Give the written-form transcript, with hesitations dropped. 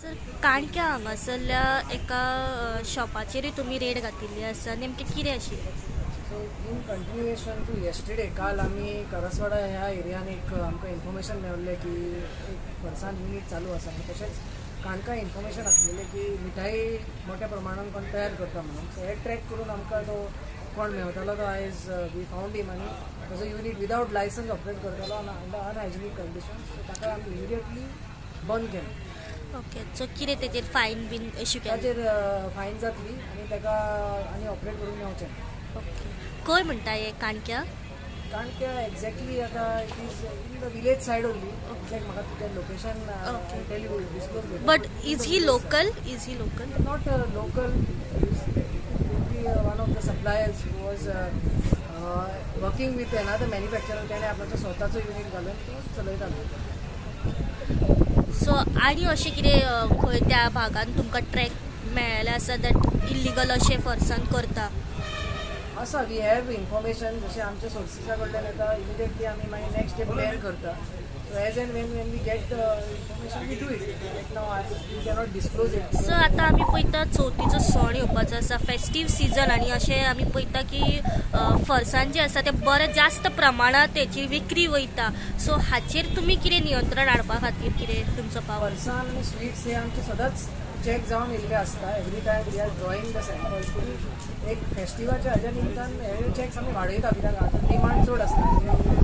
Sir काणक्या हांगासरल्या एका शॉपाचेरूय तुमी रेड घातिल्ली आसा, नेमकें कितें आशिल्लें? So in continuation to yesterday काल आमी करसवाडा ह्या एरियान एक आमकां इन्फॉर्मेशन मेळ्ळें की एक फरसाण युनीट चालू आसा आनी तशेंच काणका इन्फॉर्मेशन आसलेलें की मिठाई मोठ्या प्रमाणान कोण तयार करता म्हणून. सो हे ट्रॅक करून आमकां तो कोण मेळटालो तो आयज वी फावंड हिम आनी ताजो युनीट विदावट लायसन्स ऑपरेट करतालो अंडर अनहायजिनीक कंडिशन. सो ताका आमी इमिडियटली बंद केलें. ओके, सो कितें तेजेर फायन बीन इश्यू केलें? ताचेर फायन जातली आनी ताका आनी ऑपरेट करूंक मेळचें. ओके, खंय म्हणटा हें काणक्या? काणक्या एक्झॅक्टली आता it is in the village side only. Exact म्हाका तुजें location tell you disclose. But is he local? Not local. One of the suppliers who was working with another manufacturer. त्याने आपल्याचो स्वताचो युनीट घालून तो चलयतालो. सो आनी अशें कितें खंय त्या भागान तुमकां ट्रॅक मेळ्ळें आसा दॅट इल्लिगल अशें फरसाण करता? आसा, वी हॅव इन्फॉर्मेशन. जशें आमच्या सोर्सिसा कडल्यान येता इमिडिएटली आमी मागीर नेक्स्ट डे प्लॅन करता. So as and when we get information we do it. Right now we cannot disclose it. So आतां आमी पळयता चवथीचो सण येवपाचो आसा, फेस्टीव सिजन, आनी अशें आमी पळयता की फरसाण जें आसा तें बरें जास्त प्रमाणांत तेची विक्री वयता. सो हाचेर तुमी कितें नियंत्रण हाडपा खातीर कितें तुमचो पावर? फरसाण आनी स्वीट्स हे आमचे सदांच चॅक जावन येयल्ले आसता. Every time we are drawing the samples. एक फेस्टिवलच्या हाज्या निमतान हे चॅक्स आमी वाडयता कित्याक आतां डिमांड चड आसता.